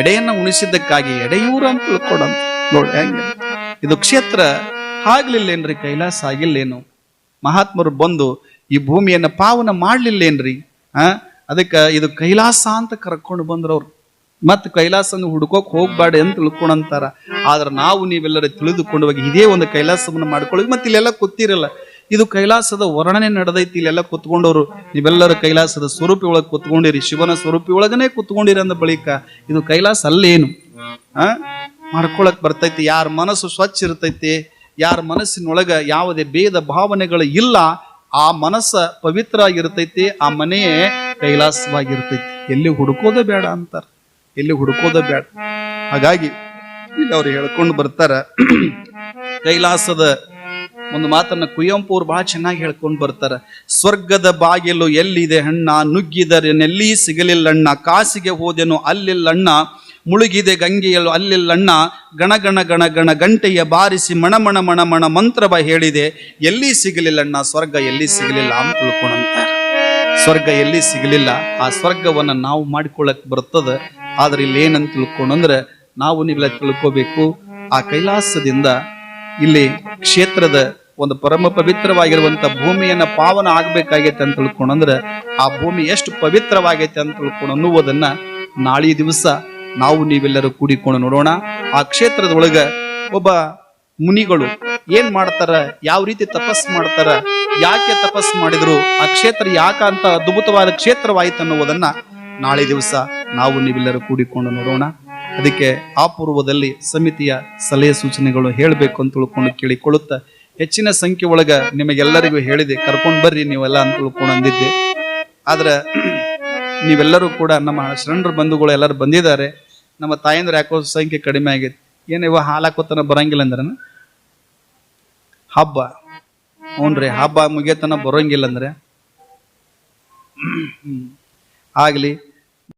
ಎಡೆಯನ್ನ ಉಣಿಸಿದ್ದಕ್ಕಾಗಿ ಎಡೆಯೂರು ಅಂತ ತಿಳ್ಕೊಂಡಂತ ನೋಡಿ. ಹೆಂಗೆ ಇದು ಕ್ಷೇತ್ರ ಆಗ್ಲಿಲ್ಲೇನ್ರಿ? ಕೈಲಾಸ ಆಗಿಲ್ಲೇನು? ಮಹಾತ್ಮರು ಬಂದು ಈ ಭೂಮಿಯನ್ನ ಪಾವನ ಮಾಡ್ಲಿಲ್ಲೇನ್ರಿ? ಅದಕ್ಕೆ ಇದು ಕೈಲಾಸ ಅಂತ ಕರ್ಕೊಂಡು ಬಂದ್ರವ್ರು. ಮತ್ತೆ ಕೈಲಾಸನ ಹುಡ್ಕೋಕ್ ಹೋಗ್ಬೇಡಿ ಅಂತ ತಿಳ್ಕೊಂಡಂತಾರ. ಆದ್ರೆ ನಾವು ನೀವೆಲ್ಲರೂ ತಿಳಿದುಕೊಂಡು ಹೋಗಿ ಇದೇ ಒಂದು ಕೈಲಾಸವನ್ನು ಮಾಡ್ಕೊಳ್ಳಿ. ಮತ್ತೆ ಇಲ್ಲೆಲ್ಲ ಕೂತಿರಲ್ಲ, ಇದು ಕೈಲಾಸದ ವರ್ಣನೆ ನಡೆದೈತಿ. ಇಲ್ಲೆಲ್ಲ ಕುತ್ಕೊಂಡವ್ರು ನೀವೆಲ್ಲರೂ ಕೈಲಾಸದ ಸ್ವರೂಪಿ ಒಳಗೆ ಕುತ್ಕೊಂಡಿರಿ, ಶಿವನ ಸ್ವರೂಪಿ ಒಳಗನೆ ಕುತ್ಕೊಂಡಿರಿ ಅಂದ ಬಳಿಕ ಇದು ಕೈಲಾಸ ಅಲ್ಲೇನು? ಮಾಡ್ಕೊಳಕ್ ಬರ್ತೈತಿ. ಯಾರ ಮನಸ್ಸು ಸ್ವಚ್ಛ ಇರ್ತೈತಿ, ಯಾರ ಮನಸ್ಸಿನೊಳಗ ಯಾವುದೇ ಭೇದ ಭಾವನೆಗಳು ಇಲ್ಲ, ಆ ಮನಸ್ಸ ಪವಿತ್ರ ಆಗಿರ್ತೈತಿ, ಆ ಮನೆಯೇ ಕೈಲಾಸವಾಗಿರ್ತೈತಿ. ಎಲ್ಲಿ ಹುಡುಕೋದೇ ಬೇಡ ಅಂತಾರ, ಎಲ್ಲಿ ಹುಡುಕೋದೇ ಬೇಡ. ಹಾಗಾಗಿ ಇಲ್ಲಿ ಅವ್ರು ಹೇಳ್ಕೊಂಡು ಬರ್ತಾರ, ಕೈಲಾಸದ ಒಂದು ಮಾತನ್ನ ಕುವೆಂಪು ಅವ್ರು ಬಹಳ ಚೆನ್ನಾಗಿ ಹೇಳ್ಕೊಂಡು ಬರ್ತಾರ. ಸ್ವರ್ಗದ ಬಾಗಿಲು ಎಲ್ಲಿದೆ ಹಣ್ಣ, ನುಗ್ಗಿದರೆನೆಲ್ಲಿ ಸಿಗಲಿಲ್ಲಣ್ಣ, ಕಾಸಿಗೆ ಹೋದೆನು ಅಲ್ಲಿಲ್ಲಣ್ಣ, ಮುಳುಗಿದೆ ಗಂಗೆಯಲು ಅಲ್ಲಿಲ್ಲಣ್ಣ, ಗಣಗಣ ಗಣ ಗಣ ಗಂಟೆಯ ಬಾರಿಸಿ ಮಣಮಣ ಮಣಮಣ ಮಂತ್ರವ ಹೇಳಿದೆ, ಎಲ್ಲಿ ಸಿಗಲಿಲ್ಲಣ್ಣ, ಸ್ವರ್ಗ ಎಲ್ಲಿ ಸಿಗಲಿಲ್ಲ ಅಂತ ತಿಳ್ಕೊಂಡಂತಾರೆ. ಸ್ವರ್ಗ ಎಲ್ಲಿ ಸಿಗಲಿಲ್ಲ, ಆ ಸ್ವರ್ಗವನ್ನ ನಾವು ಮಾಡಿಕೊಳ್ಳಕ್ ಬರ್ತದ. ಆದ್ರೆ ಇಲ್ಲಿ ಏನಂತ ತಿಳ್ಕೊಂಡ್ರೆ, ನಾವು ನೀವೆಲ್ಲ ತಿಳ್ಕೋಬೇಕು, ಆ ಕೈಲಾಸದಿಂದ ಇಲ್ಲಿ ಕ್ಷೇತ್ರದ ಒಂದು ಪರಮ ಪವಿತ್ರವಾಗಿರುವಂತ ಭೂಮಿಯನ್ನ ಪಾವನ ಆಗ್ಬೇಕಾಗೈತೆ ಅಂತ ತಿಳ್ಕೊಂಡ್ರೆ, ಆ ಭೂಮಿ ಎಷ್ಟು ಪವಿತ್ರವಾಗೈತೆ ಅಂತ ತಿಳ್ಕೊಂಡು ಅನ್ನುವುದನ್ನ ನಾಳೆ ದಿವಸ ನಾವು ನೀವೆಲ್ಲರೂ ಕೂಡಿಕೊಂಡು ನೋಡೋಣ. ಆ ಕ್ಷೇತ್ರದೊಳಗ ಒಬ್ಬ ಮುನಿಗಳು ಏನ್ ಮಾಡ್ತಾರ, ಯಾವ ರೀತಿ ತಪಸ್ ಮಾಡ್ತಾರ, ಯಾಕೆ ತಪಸ್ ಮಾಡಿದ್ರು, ಆ ಕ್ಷೇತ್ರ ಯಾಕಂತ ಅದ್ಭುತವಾದ ಕ್ಷೇತ್ರವಾಯಿತು ಅನ್ನುವುದನ್ನ ನಾಳೆ ದಿವಸ ನಾವು ನೀವೆಲ್ಲರೂ ಕೂಡಿಕೊಂಡು ನೋಡೋಣ. ಅದಕ್ಕೆ ಆ ಪೂರ್ವದಲ್ಲಿ ಸಮಿತಿಯ ಸಲಹೆ ಸೂಚನೆಗಳು ಹೇಳಬೇಕು ಅಂತ ತಿಳ್ಕೊಂಡು ಕೇಳಿಕೊಳ್ಳುತ್ತಾ, ಹೆಚ್ಚಿನ ಸಂಖ್ಯೆ ಒಳಗ ನಿಮಗೆಲ್ಲರಿಗೂ ಹೇಳಿದೆ, ಕರ್ಕೊಂಡು ಬರ್ರಿ ನೀವೆಲ್ಲ ಅಂತ ತಿಳ್ಕೊಂಡು ಅಂದಿದ್ದೆ. ಆದ್ರೆ ನೀವೆಲ್ಲರೂ ಕೂಡ ನಮ್ಮ ಶರಣರ ಬಂಧುಗಳು ಎಲ್ಲರೂ ಬಂದಿದ್ದಾರೆ. ನಮ್ಮ ತಾಯಂದ್ರೆ ಯಾಕೋ ಸಂಖ್ಯೆ ಕಡಿಮೆ ಆಗೈತಿ. ಏನಿವ ಹಾಲಾಕೋತನ ಬರಂಗಿಲ್ಲ ಅಂದ್ರೆ ಹಬ್ಬ. ಹ್ಞೂನ್ರಿ, ಹಬ್ಬ ಮುಗಿಯತನ ಬರೋಂಗಿಲ್ಲ ಅಂದ್ರೆ ಆಗ್ಲಿ